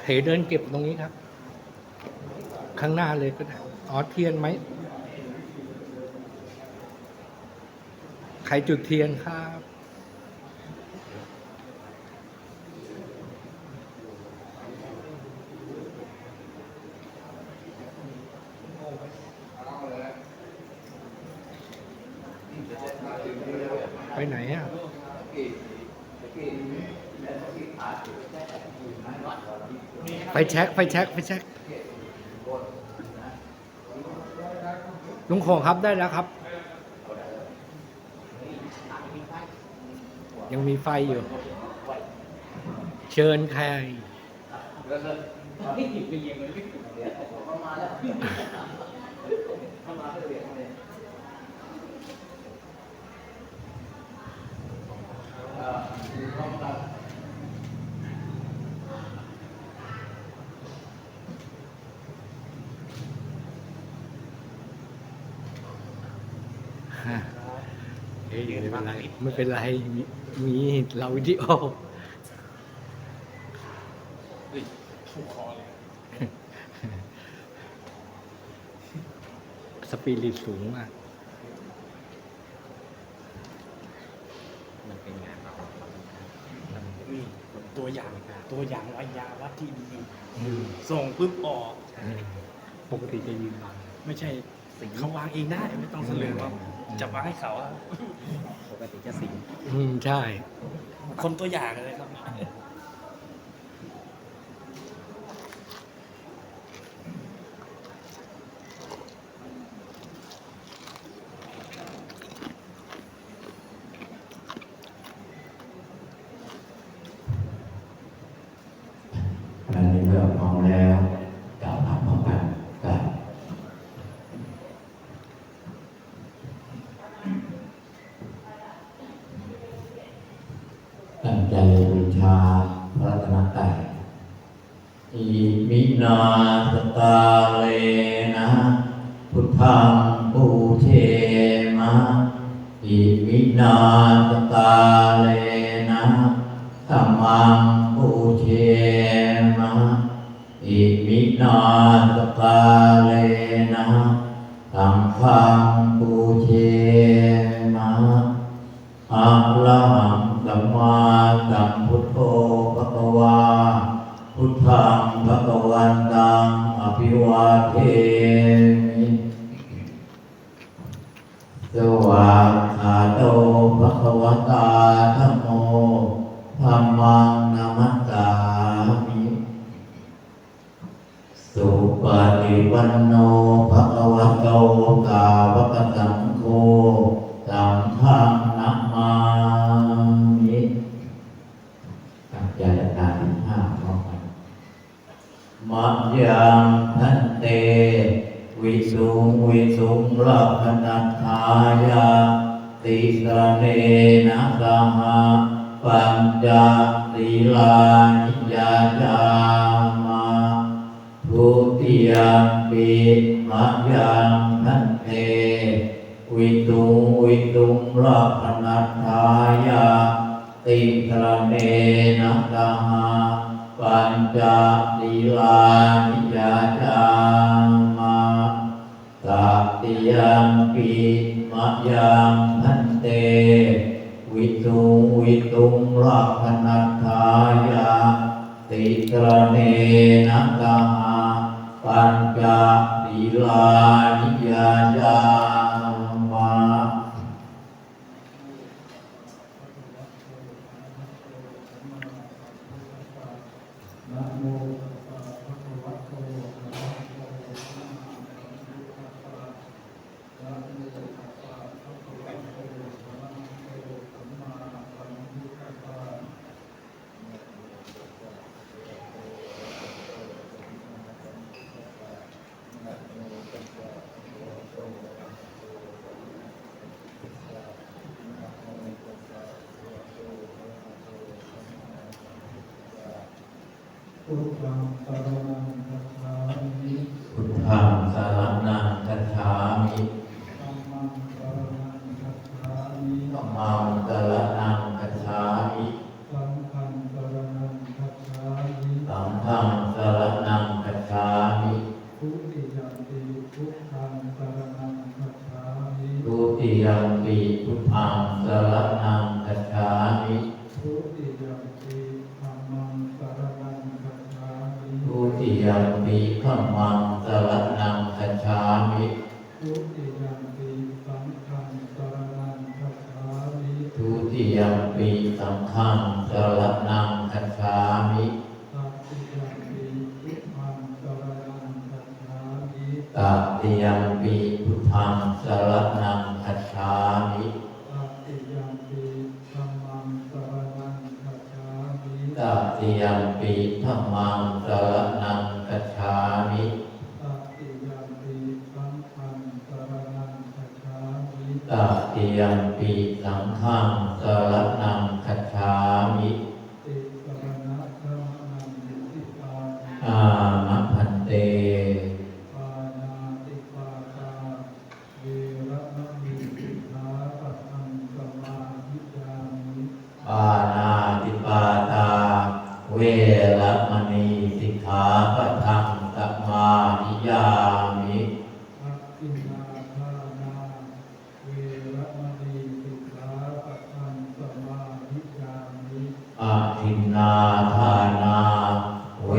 เหเดินเก็บตรงนี้ครับ ข้างหน้าเลยก็ได้อ๋อเทียนไหม ใครจุดเทียนครับ ไปไหนอ่ะ ไฟแช็กลุงโขงครับได้แล้วครับ ยังมีไฟอยู่ เชิญใครไม่เป็นไร มีเราวิดีโอสปิริตสูงมากมันเป็นงานตัวอย่างวิทยาวัดที่ดีส่งปุ๊บออกปกติจะยืนวางไม่ใช่เขาวางเองได้ไม่ต้องเสนอว่าจะวางให้เขาปกติจะสิงใช่ คนตัวอย่างเลยครับเมื่อพร้อมแล้วกล่าวคำพร้อมกันครับตั้งใจบูชาพระรัตนตรัยอิมินาสตาเลนะพุทธังปูเชมะอิมินาสตาเลนะธัมมังปูเชมะอิมินาสตาเลนะสังฆังปูเชมะอะระหังสัมมาสัมพุทโธภะคะวาพุทธังภะคะวันตังอภิวาเทมิสวากขาโตภะคะวตาธัมโมธัมมังนามัสสามิสุปฏิปันโนภะคะวะโตสาวกสังโฆสังฆังนะมามิตั้งใจการห้าพร้อมกันมัจยังพันเตวิสุงลักขณัฏฐายาติสรเนนะสหะปัญจศีลานิยาจาทุติยมปิมัจยังพันเตวิสุงลักขณัฏฐายาติสรเนนะสหะปัญจศีลานิยาจาสัตติยัมปิมัจยังพันเตวิสุงลักขณัฏฐายาติสรเนนะสหะปัญจศีลานิยาจามะ พุทธังสรณังคัจฉามิ พุทธังสรณังคัจฉามิ ธัมมังสรณังคัจฉามิ ธัมมังสรณังคัจฉามิ สังฆังสรณังคัจฉามิ สังฆังสรณังคัจฉามิ ทุติยัมปิพุทธังสรณังคัจฉามิ ทุติยัมปิพุทธังสรณังคัจฉามิ ทุติยัมปิธัมมังสรณังคัจฉามิ ทุติยัมปิธัมมังสรณังคัจฉามิ ทุติยัมปิสังฆังสรณังคัจฉามิ ทุติยัมปิสังฆังสรณังคัจฉามิ ตติยัมปิพุทธังสรณังคัจฉามิ ตติยัมปิพุทธังสรณังคัจฉามิ ตติยัมปิธัมมังสรณังคัจฉามิ ตติยัมปิธัมมังสรณังคัจฉามิ ตติยัมปิสังฆังสรณังคัจฉามิ ติสรณะธรรมนังนิสิตามิ อามะพันเต ปานาติปาตาเวระมะนิสิกขาปะทังสมาธิยามิ ปานาติปาตาเวระมณีสิกขาปะทังสมาธิยามิ อัคคินาทานาเวระมะนิสิกขาปะทังสมาธิยามิ อาทินนาทานาเว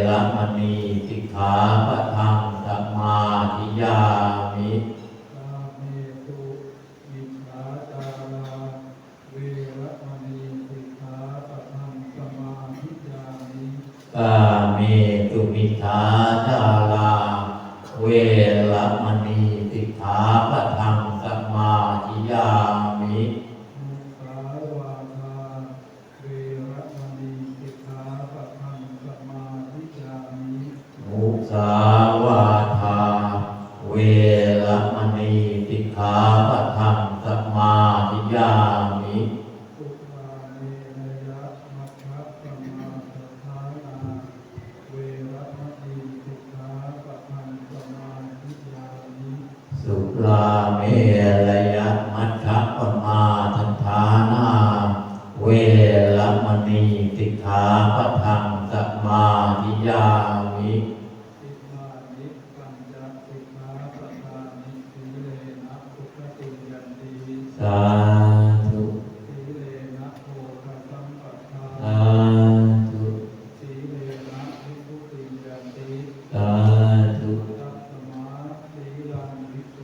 ระมณีสิกขาปะทังสมาธิยามิ กาเมสุมิจฉาจาราเวระมะนิสิกขาปะทังสมาธิยามิ กาเมตุมิทาจาราเวระมณีสิกขาปะทังสมาธิยามิ มุสาวาทาเวระมะนิสิกขาปะทังสมาธิยามิ มุสาวาทาเวระมณีสิกขาปะทังสมาธิยามิ สุราเมรยะมัคคะปมาทฐานาเวระมะนิสิกขาปะทังสมาธิยามิ สุราเมรยมัชฌะปมาทัฏฐานาเวระมณีสิกขาปะทังสมาธิยามิ สิกขานิปัญจสิกขาปะทานิสีเลนะสุขติยันติ สาธุ สีเลนะโภคสัมปทา สาธุ สีเลนะวิสุทธิยันติ สาธุ ตัสมาสีลังวิโส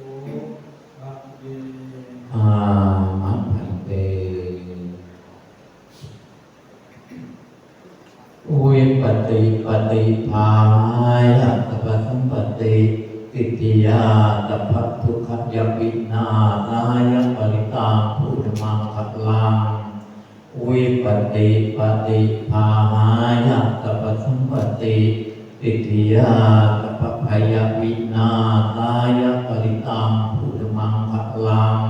ภะเย อามะพันเตวิปติปฏิภาณะสัพพสัมปติติติยาสัพพทุกขยวินาศายปริตังพุทธมังคัลลังวิปติปฏิภาณะสัพพสัมปติติติยาสัพพพยวินาศายปริตังพุทธมังคัลลัง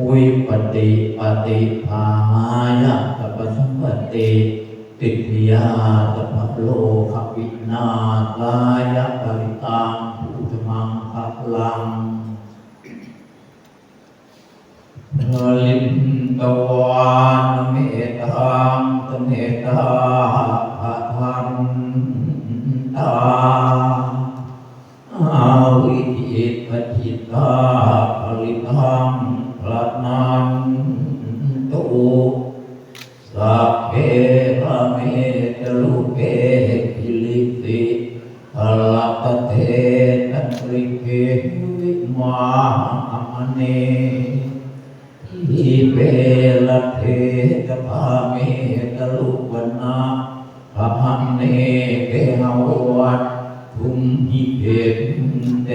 วิปติปฏิภาณะสัพพสัมปติติติยาสัพพโลกวินาศายปริตังพุทธมังคัลลังลินตวานเมตังตเมตาภะทันตาอาวิจิตปจิตาภลิตังพระนันตุสัพเพระเมตลุเปหิลิติภลัปเทตันริเกวิมาอมเนอิเปลเทตภาเมตลุวนาภะพันเนเกหาวัตทุมหิเกเต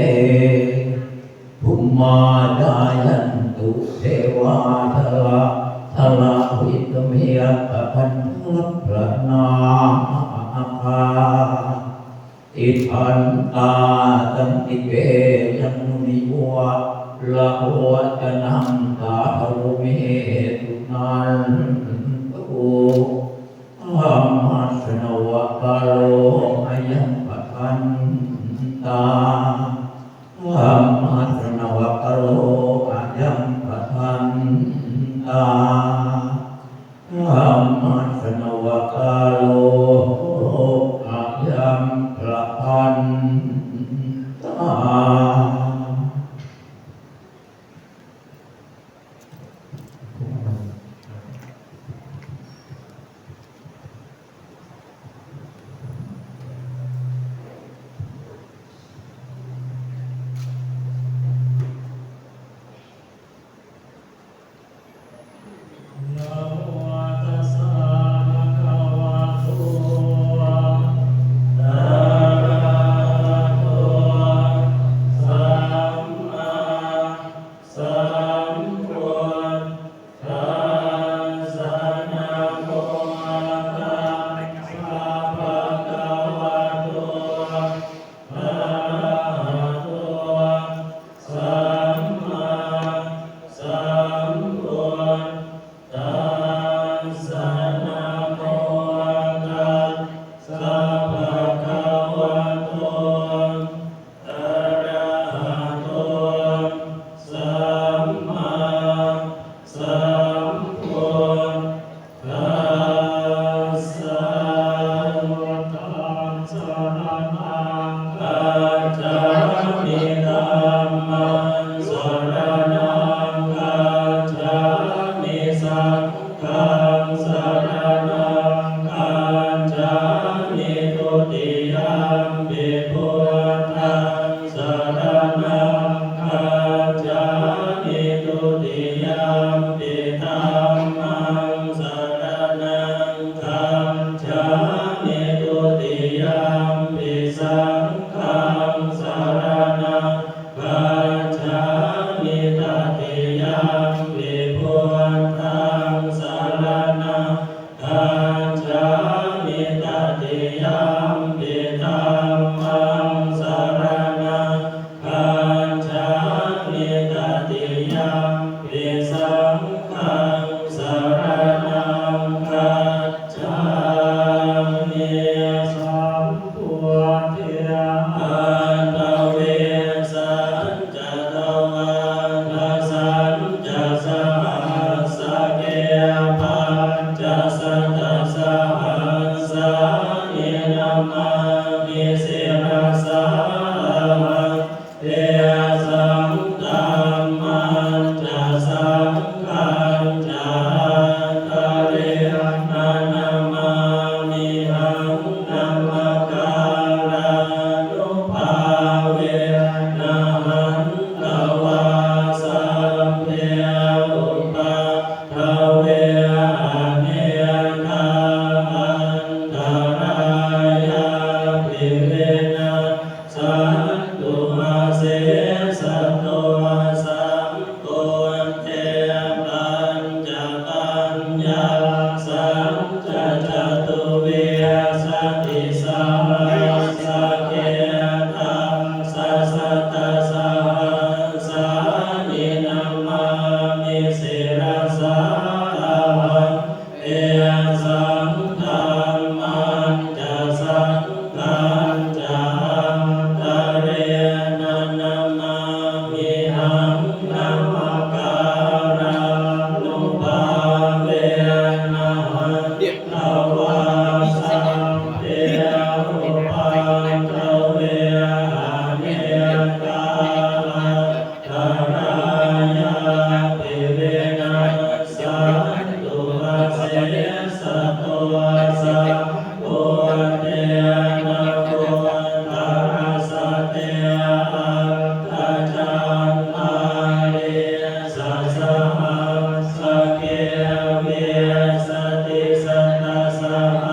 ภุมมาดายันตุเทวาทละทละวิตเมียตพันธุพระนาคาติทันตาตันติเกยันนุนิวะละวะจนังตาภรุเมตุนันตุธรรมสนวะกา สนวกาโลอะยัมประพันตานะโมตัสสะภะคะวะโตอะระหะโตสัมมาสัมพุทธัสสะนะโมตัสสะภะคะวะโตอะระหะโตสัมมาสัมพุทธัสสะนะโมตัสสะภะคะวะโตอะระหะโตสัมมาสัมพุทธัสสะธัมสรณังคัจฉามิธัมมังสรณังคัจฉามิสังฆังสรณังคัจฉามิทุติยัมปิพุทธังสรณังคัจฉามิทุติยัมปิธัมมังสรณังคัจฉามิทุติยัมปิสังฆังสรณังคัจฉามิตติยัมปิพุทธังสรณังคัจฉามิตติยัมปิธัมมังสรณังคัจฉามิตติยัมปิสังฆังสรณังคัจฉามิสัมพุทธิยาอัตตเวสัจจะตวันทัสสัจจะสหัสสะเกปัญจสัตตสหัสสะนินามามิสิรสาเตสังธัมมันจะสังฆังจะตะเรนะนามามิหังนัมมะการานุภาเวนะหันตวาสัมเพอุปาทเวอเนกาอันตรายาภิเวนะสันตุมาเสสัตโตสัมโกเทปัญจปัญญาสัมจจตุเวสติสาสะเกตัมสัสสะตะสะสานินามามิสิรสาเอสังธัมมันจะสังฆังจะตะเรนะนามามิหังนัมมะการานุภาเวนะหันตวาสัมเพอุปาทเวอเนกาตรายาภิเวนะสันตุมาเสสัตโตสัมโพเทนะโพธาราสเตอัตตาจันมาเรสัสสะหัสสะเกเวสติสัตตสห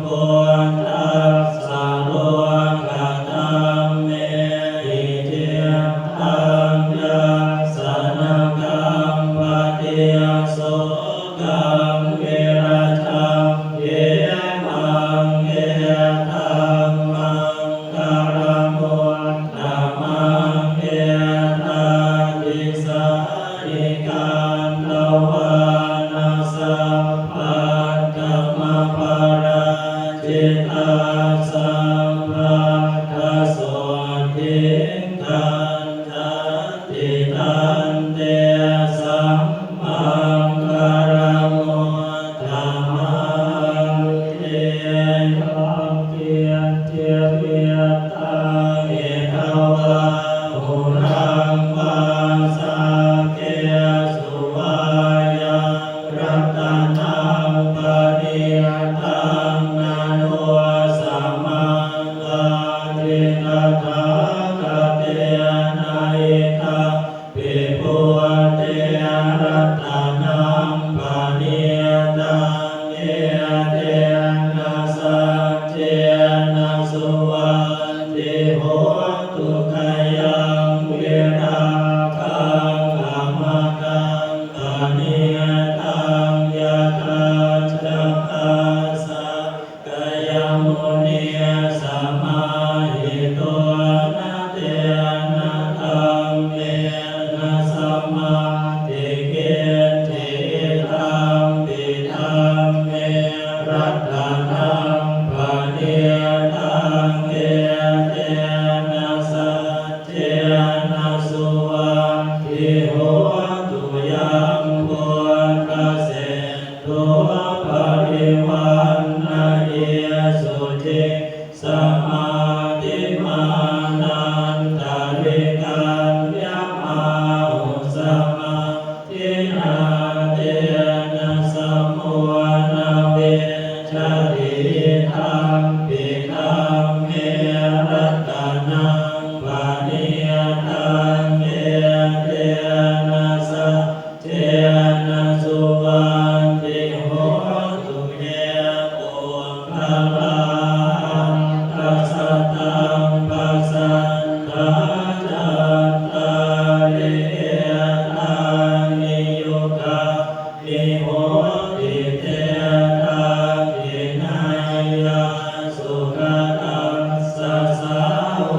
พุทธ ตัสสะภะคะโสติตันจันติตันเตสัมมังคารังโมธัมมังเตยัมเกียรติเวียตังเอตวะหุรังวาสาเกสุวายังรัตนังปณิยตังนาโนสัมมังกาลิตถาคเตนะเอตปิปุเตรัตนังปณิยตังเอเตนะสัจเจนะสุวันติโหตุขยังเวราคังอมตังปณิยตังยะถาจักขัสสะกายมุนีสัมมาหิโตนะเตนะธัมเมนะสัมมาทิเกติธัมปิธัมเมรัตนังปณิยตังเอเตนะสัจเจนะสุวันติโหตุยังพุทธเสโตปริวันนะเยสุจิสัมมาทิมานันตาริกันยะมาหุสัมมาทินาเตนะสัมโมนาเวชติธัมปิธัมเมรัตนังปณิยตังเอเตนะสัจเจนะสุวันติโหตุเยปุพพลังตัสสะตังปัสสันทาจัตตาริตังนิโยกะนิโหติเตตังปินัยยะสุขตัสสะสา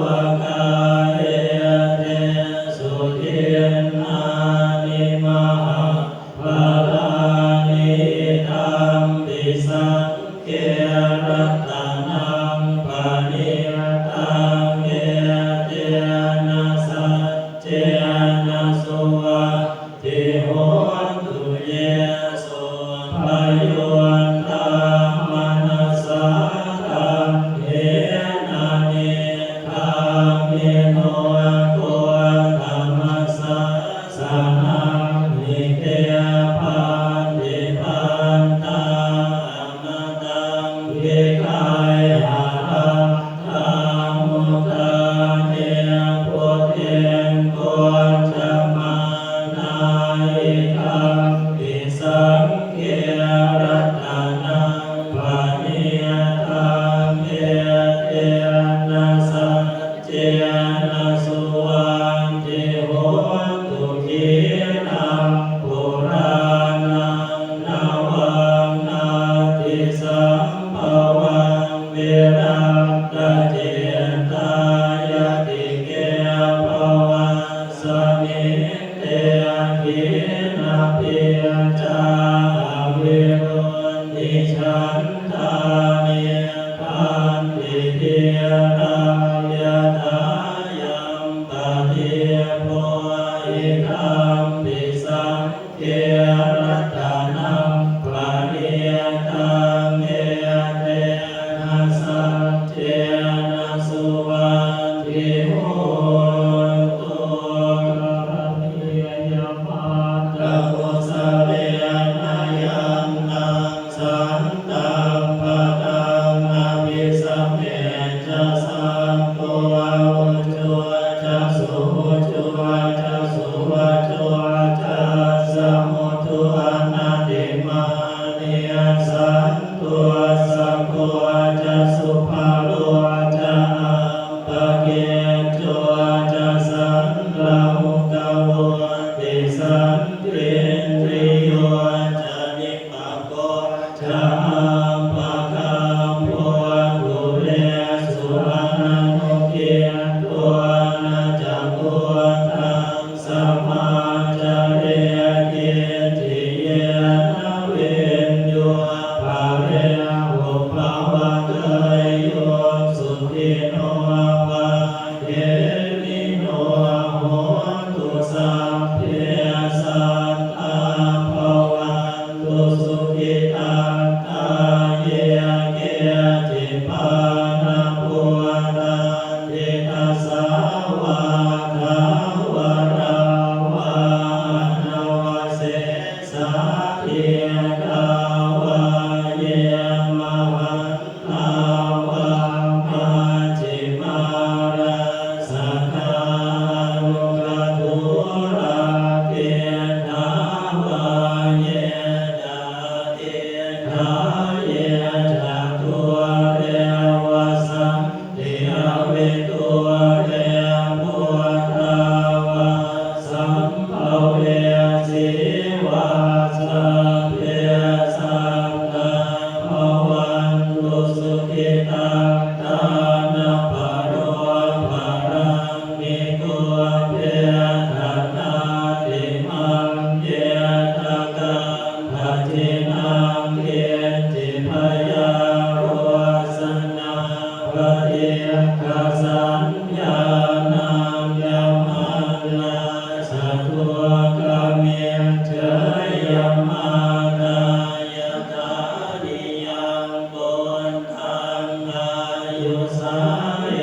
วกาเอเตสุทินานิมหาภาลานิธัมปิสังเกรัตนังปณิยตังเอเตนะสัจเจนะสุวัติโหตุเยสุภโยตัมมนัสสะตัมเอนะเนธัมเมโนโกธัมมัสสะสะนังนิเตปันติปันตังอมตังเวกายหารังธัมมุตาเนพุทเทนโกจัมมานาอิธัมปิสังเกรัตนังปณิยตังเอเตนะสัจเจนะสุวันติโหตุขีนังปุรานังนาวังนาติสัมภวังเวรัตเจตายติเกภวัสสมิเตกินาปิจาเวโรนิชันทานิทันติเดียรายะทายัมปะเทโพอิธัมปิสังเกรัตนังปณิยตังเอเตนะสัจเจนะสุวันติโหตุระนิยมัตตะโกสะเลนะยังนังสันตังปะตังอภิสัมเมจะสังโฆอุจุจะสุจุจะสุวัจุจะสมุทุอนันติมานิยสันตุสังโฆจะสุภาโลจะอัมปะเกจุจะสันลามุกโวติสันเตตริโยจะนิปะโกจะอัมปะคัมโพกุเลสุรานันโนเกตัวนาจักโกทังสัมมาจาเรเกติเยนะเวนโยภาเรอุปภาวะเตย ตานาภโรภารังนิโกเปทัตตาติมังเยตกังภจินังเยติพยาโรสนาภเยกสัญญานังยามันนาสัตวกาเมเจยมานายตาดิยังบุญทังอายุสาเอ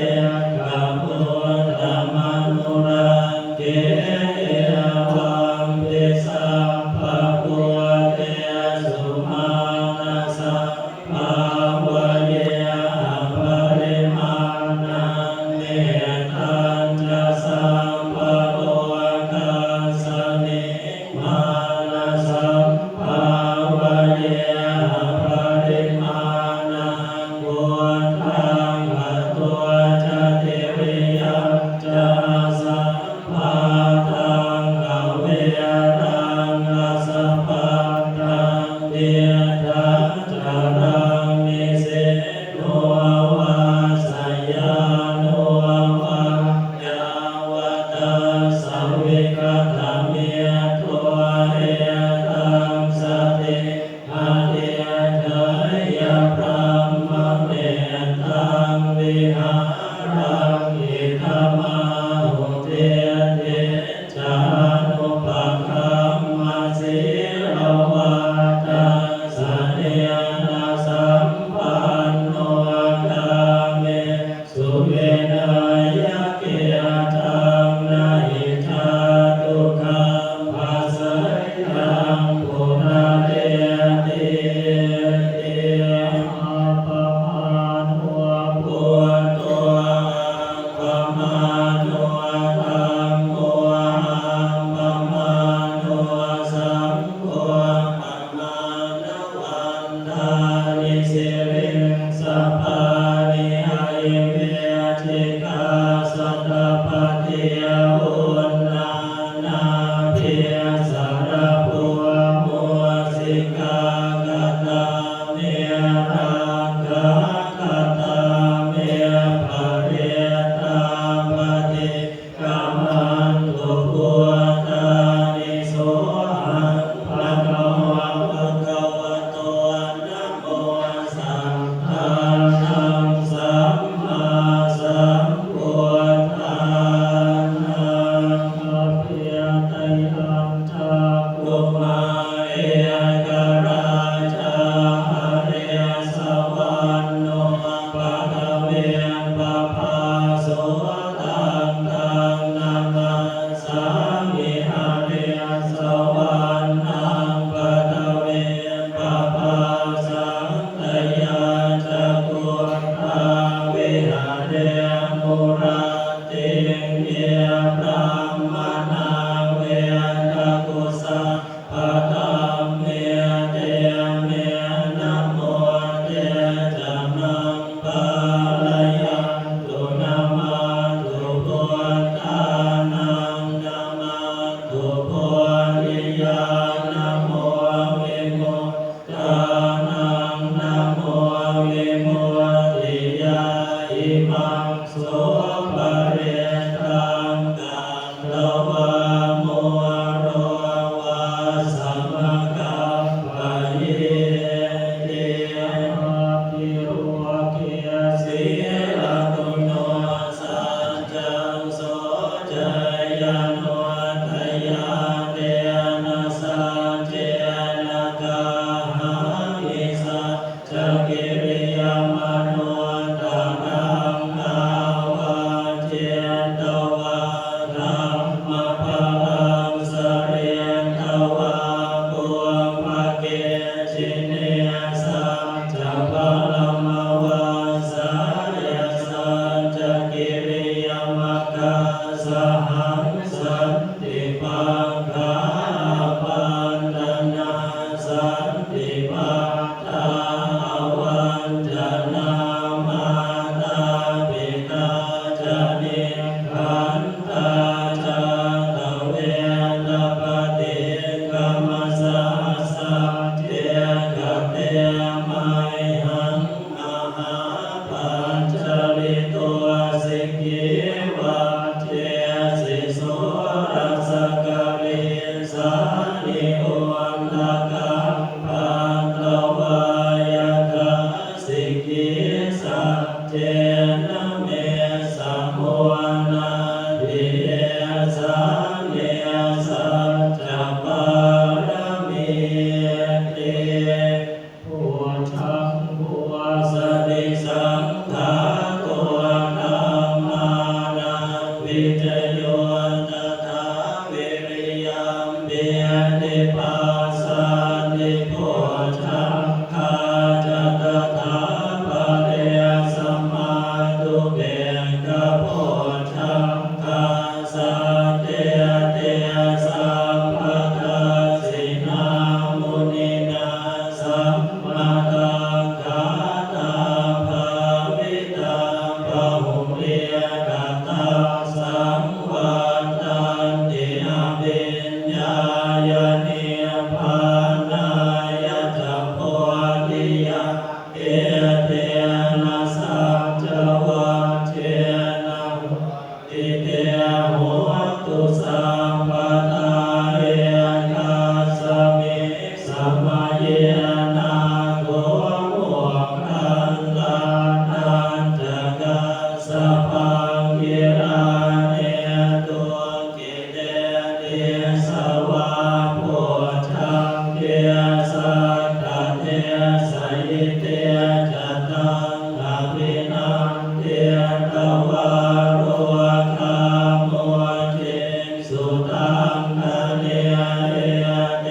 กพุทธมนุรังเกวังปิสัพพะพุทธสุมาณสัพพะวะเยอภริมาณังเม สัจเจนะเมสัมโพนาทิเยสังเยสัจจปารมีเตพุทธังพุสติสังฆาโตธัมมานังวิจโยตถาวิริยัมเบียติปัสสันติโพธังคาจัตถาปะเรสัมมาตุเบกะโพธังคาสัตเตเตสัมภะทัสสินามุนินาสัมมาตังคาตาภาวิตังภะหุเรียกัตตังสังวัตตันติอภิญญายเนียภานายะจัพโพธิยะเอเตนะสัจวัคเชนะอิเตโหตุสัมปทาเอกัสสมิสัมมาเยนะโกโมคันลานันจะกัสสะพังกิราเนตุกิเตเตสวะโพชังเกสักขะเทสยิเตจัตตังอภินันเตตวาโรคาโมเจสุตังคเนเอเต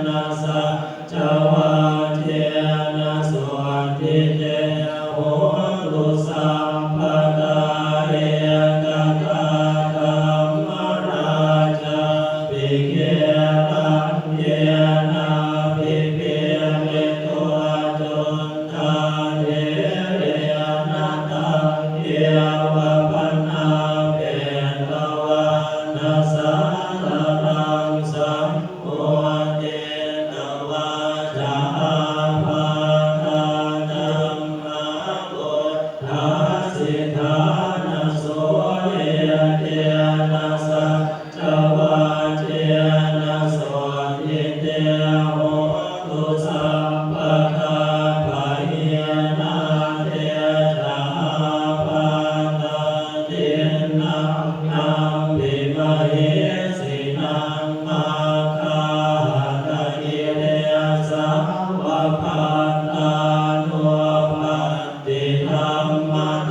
นะสัจวัคเชนะสวัสดิเตโหตุสัมปทาเอกตาธัมมราชาภิกเขตังเยนะภิกเขเมตัวจนทาเทเรนะตังเยวะปันนาเปตวานัสสะรังสัมโพเตตวาจาภาคาธัมมาพุทธัสสิทานะโสเอเตนะสัจวัคเชนะโสติเตโหตุสัมปทาภาหินาเตชะภาตันตินังนังปิมหิสินังมาคาตะกิเรสัมวะพันตานุปัตติธัมมัง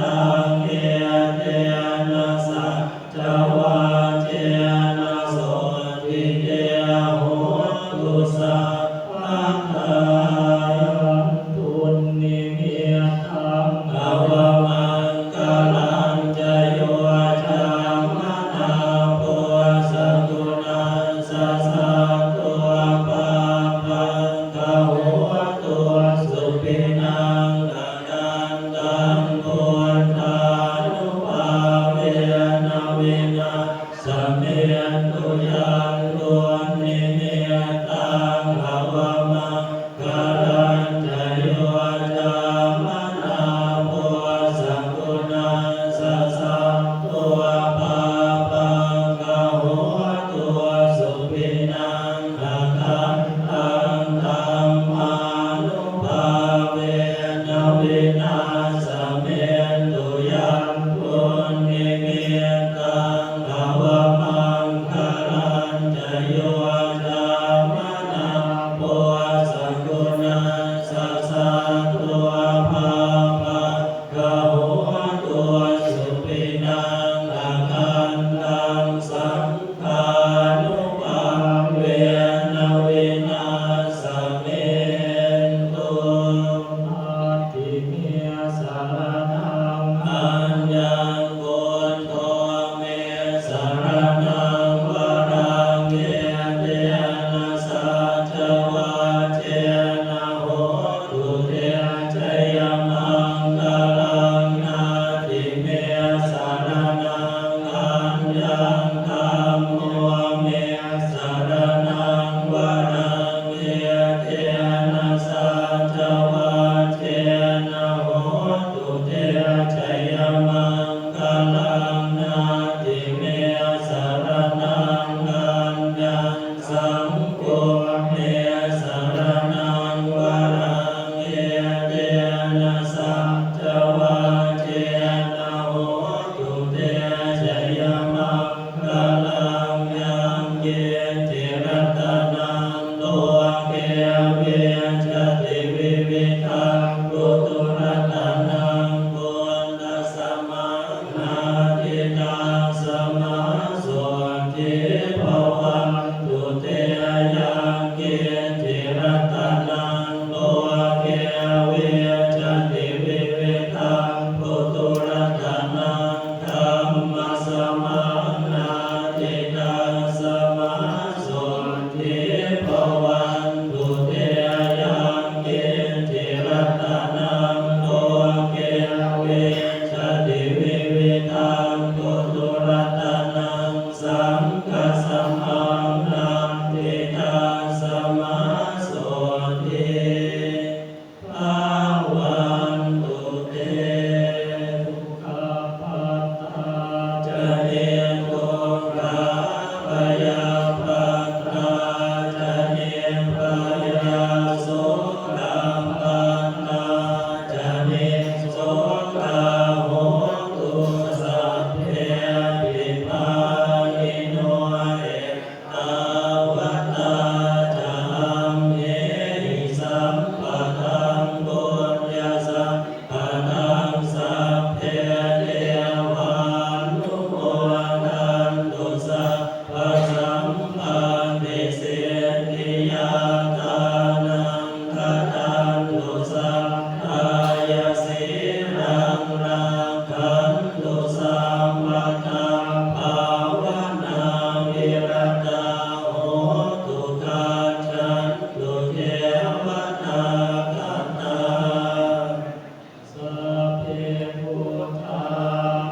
พุทธา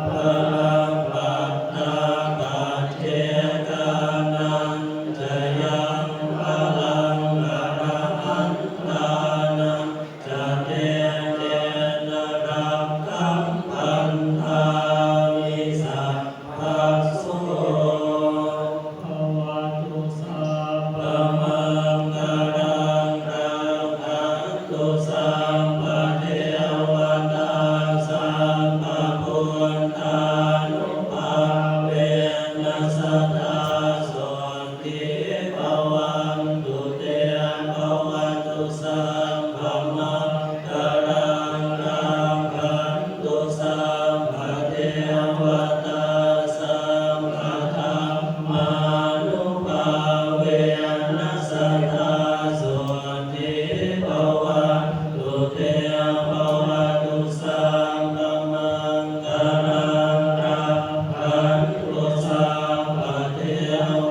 พลังปัตตาปัจเจกานังจะยังพลังอรหันตานังจะเตเตนะรับคัมพันธามิสัพพะโสภวตุสัพพะมังคลังรักขันตุสัพพะเทวตาสัพพะพุทธานุภาเวนัสสตาโสติภวันตุเตภวันตุสัพพะมังคลังรักขันตุสัพพะเทวตาสัพพะธรรมานุภาเวนัสสตาโสติภวันตุเตภวันตุสัพพะมังคลังรักขันตุสัพพะเท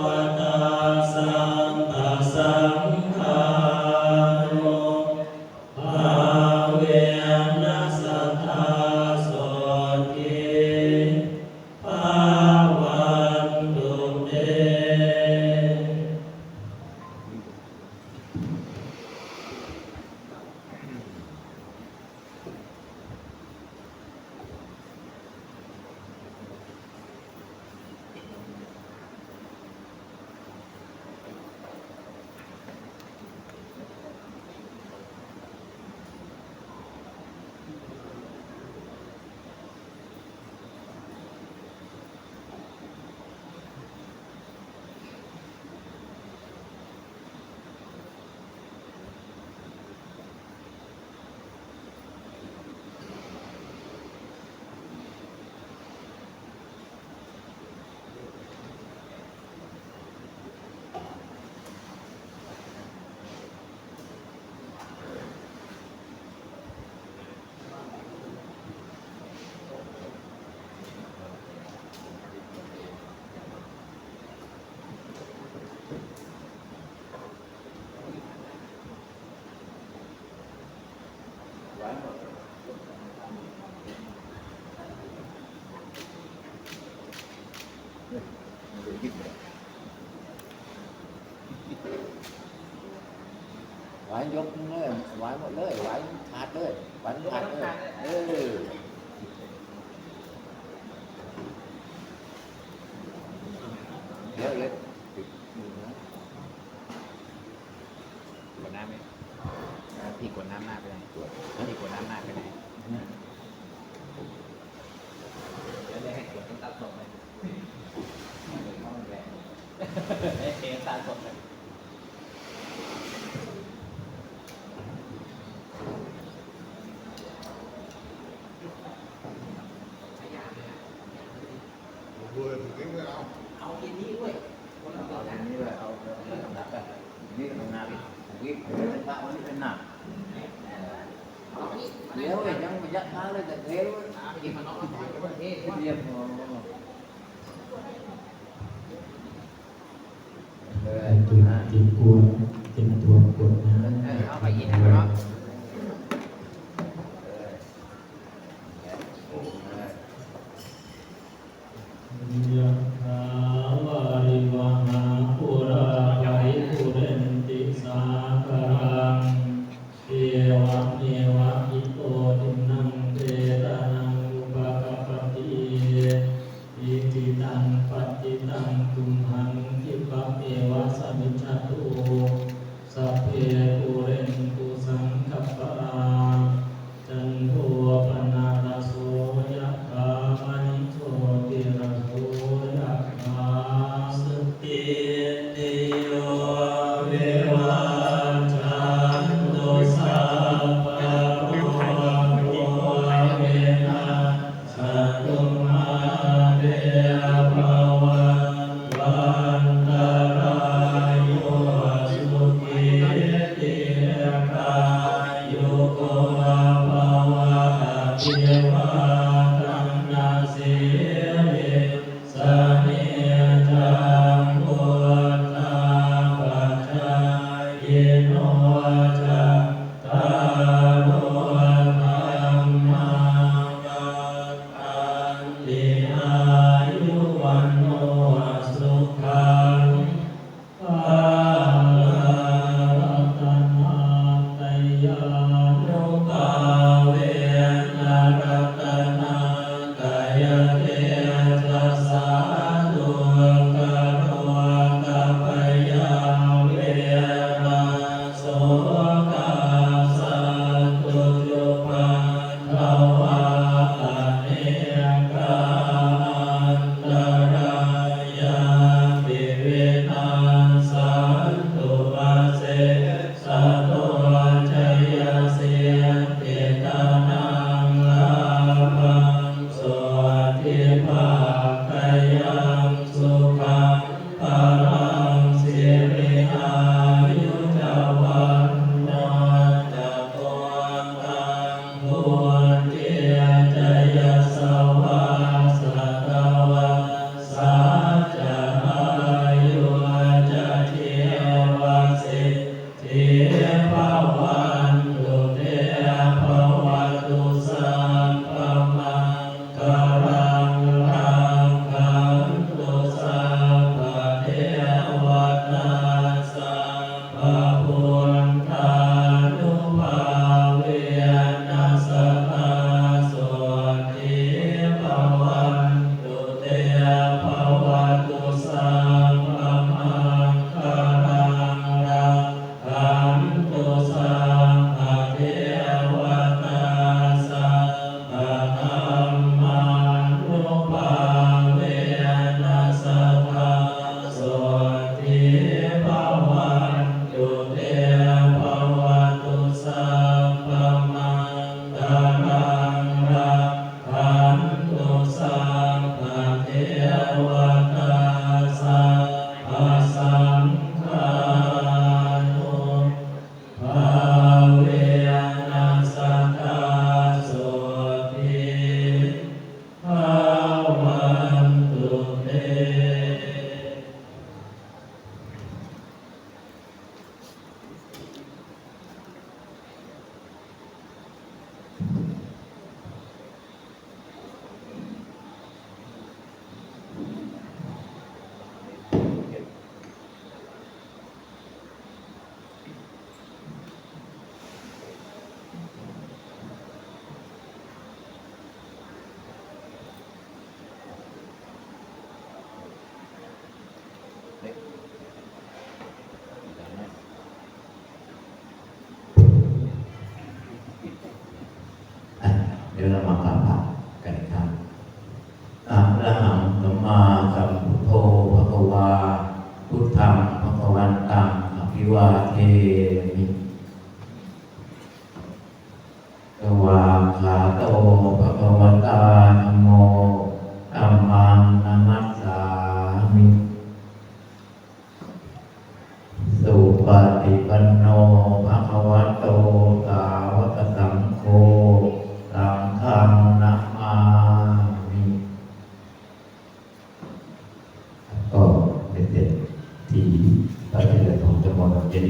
วตาสัพพะสังฆานุภาเวนัสสตาโสติภาวันตุเต ไหวยกเลยไหวหมดเลยไหวขาดเลยไหวขาดเลยเยอะเลยติดมือนะกดน้ำไหมพี่กดน้ำหน้าไปไหนพี่กดน้ำหน้าไปไหนแล้วได้ให้กดต้องตัดสดเลยเอ๊ะตัดสดเลยเอาทีนี้ด้วยคนละเอาทีนี้ด้วยเอาหนักกันนี่เป็นหนักวิบเป็นพระวันนี้เป็นหนักเดี๋ยวยังไม่ยัดมาเลยแต่เทเลยเรียบติดกวนติดตัวกดนะ เอาไปยิงนะเนาะยะถาวาริวหาปุราไวปุเรนติสาคารังเอวะเมวะอิโตทินังเตตานังอุปกปปติอิติตังปัจจิตังตุมหังคิปะเมวะสมิจฉตุสัพเพปุ ยสวาสตวะสาจายุจะเทวสิทธิภาวันตุเตภวตุสัพพมังคลังรังคันตุสัพพเทวตาสัพพพุทธานุภาเวนัสสะโสติภวันตุเตภวตุสัพพมังคลังรังคันตุสัพพเทวตาสัพพธัมมานุภาเวนัสสะโสติภวันตุเตภวตุสัพพมังคลังรังคันตุสัพพเทวตาสัพพสังฆานุภาเวนัสสะโสติภวันตุเต เดี๋ยวเรามากราบพระกันอีกครั้งอะระหังสัมมาสัมพุทโธภะคะวาพุทธังภะคะวันตังอภิวาเทมิสวากขาโตภะคะวตาธัมโมธัมมังนัมมัสสามิสุปฏิปันโนภะคะวะโตสาวกสังโฆสังฆังนะมามิก็เป็นเสร็จที่พระเจริญของจำนวนเย็น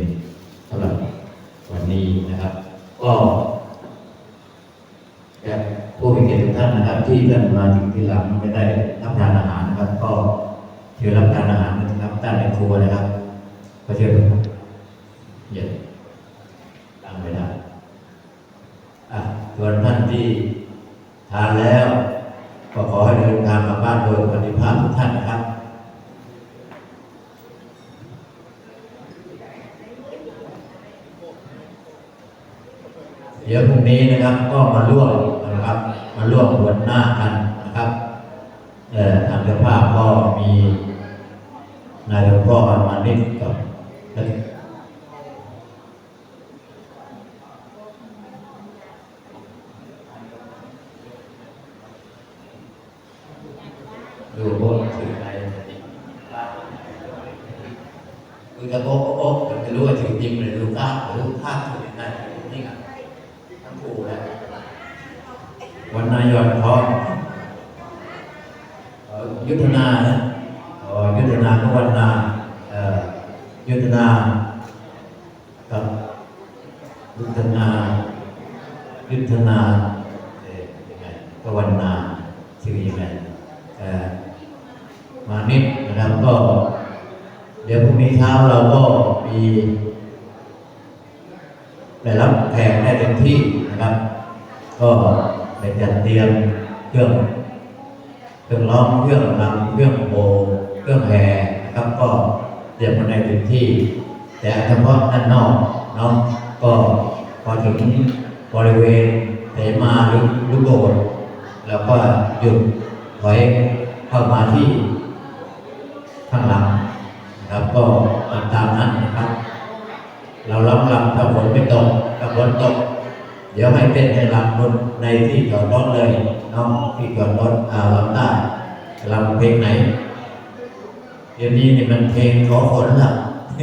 สำหรับวันนี้นะครับก็ผู้มีเกียรติทุกท่านนะครับที่ท่านมาถึงที่หลังไม่ได้รับทานอาหารนะครับก็เชิญรับทานอาหารนะครับด้านในครัวนะครับก็เชิญครับเย็นตั้งไว้ได้ส่วนท่านที่ทานแล้วก็ขอให้เดินทางกลับบ้านโดยสวัสดิภาพทุกท่านนะครับเดี๋ยวพรุ่งนี้นะครับก็มาร่วมนะครับมาร่วมบวชหน้ากันนะครับทางเจ้าภาพก็มีนายหลวงพ่อมานิดกับดูโบสถ์ถืออะไรคือจะโอ๊ะจะรู้ว่าถือจริงหรือดูภาพหรือดูภาพถือได้นี่ไงทั้งคู่แล้ววันนายอนท้องยุทธนานะยุทธนาก็วันนายุทธนากับยุทธนายังไงก็วันนาชื่อยังไงมานิดนะครับก็เดี๋ยวพรุ่งนี้เช้าเราก็มีได้รับแขกได้เต็มที่นะครับก็ไปจัดเตรียมเครื่องร้องเครื่องรำเครื่องโบเครื่องแห่นะครับก็เตรียมมาในเต็มที่แต่เฉพาะด้านนอกเนาะก็พอถึงบริเวณเสมาหรือลูกโบสถ์แล้วก็หยุดถอยเข้ามาที่ข้างหลังนะครับก็ตามนั้นนะครับ เราร้องรำถ้าฝนไม่ตกถ้าฝนตกเดี๋ยวให้เต้นให้รำบนในที่จอดรถเลยน้องที่จอดรถรำได้รำเพลงไหนเดี๋ยวนี้นี่มันเพลงขอฝนละ เ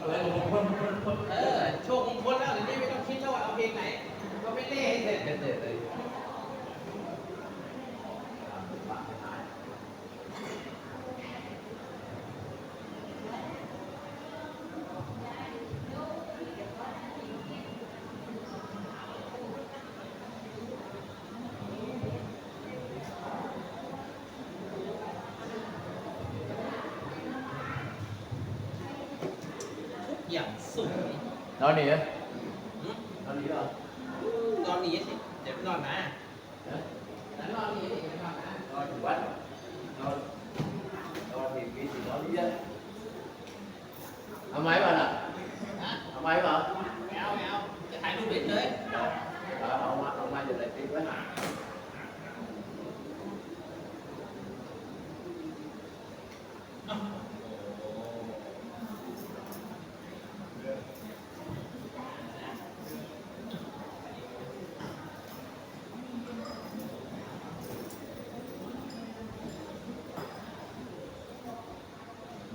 โชคมงคลแล้วเดี๋ยวนี้ไม่ต้องคิดแล้วว่าเอาเพลงไหนก็ไม่เล่ให้เสร็จ เด็ดเลย อย่างสูง นอนหนีเหรอนอนหนีเหรอน อนหนีสิเดี๋ยวนอนนะนอนหนีสินอนนะ นอนอยู่วัดนอนหนีปีสินอนนี่เยอะเอาไม้มาล่ะเอาไม้มา ไม่เอาจะถ่ายรูปเฉย เอามาอยู่ไหนติดไว้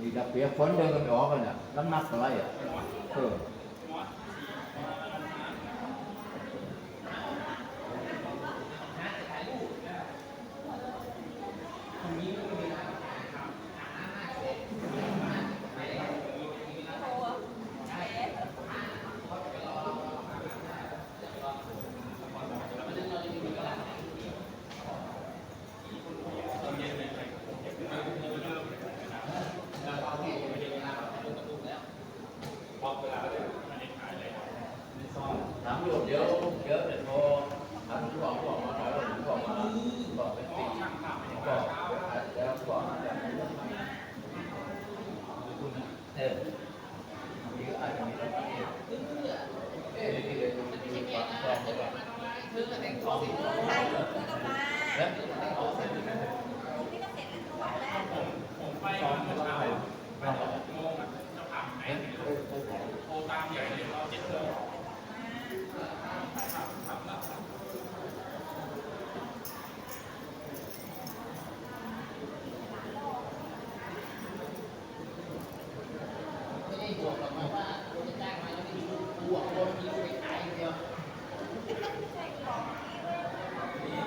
มีกระเปียกฝนเดินกันไม่ออกกันเนี่ยน้ำหนักเท่าไหร่อ่ะถามอยู่เยอะเลยพอถามบอกมาหน่อยว่าผมบอกเป็นปีบอกแล้วบอกนี่อาจจะมีรถที่ที่เลยดูความชอบเลย ๆคือแต่งตัวสิ ถ่ายรูปคู่กันมา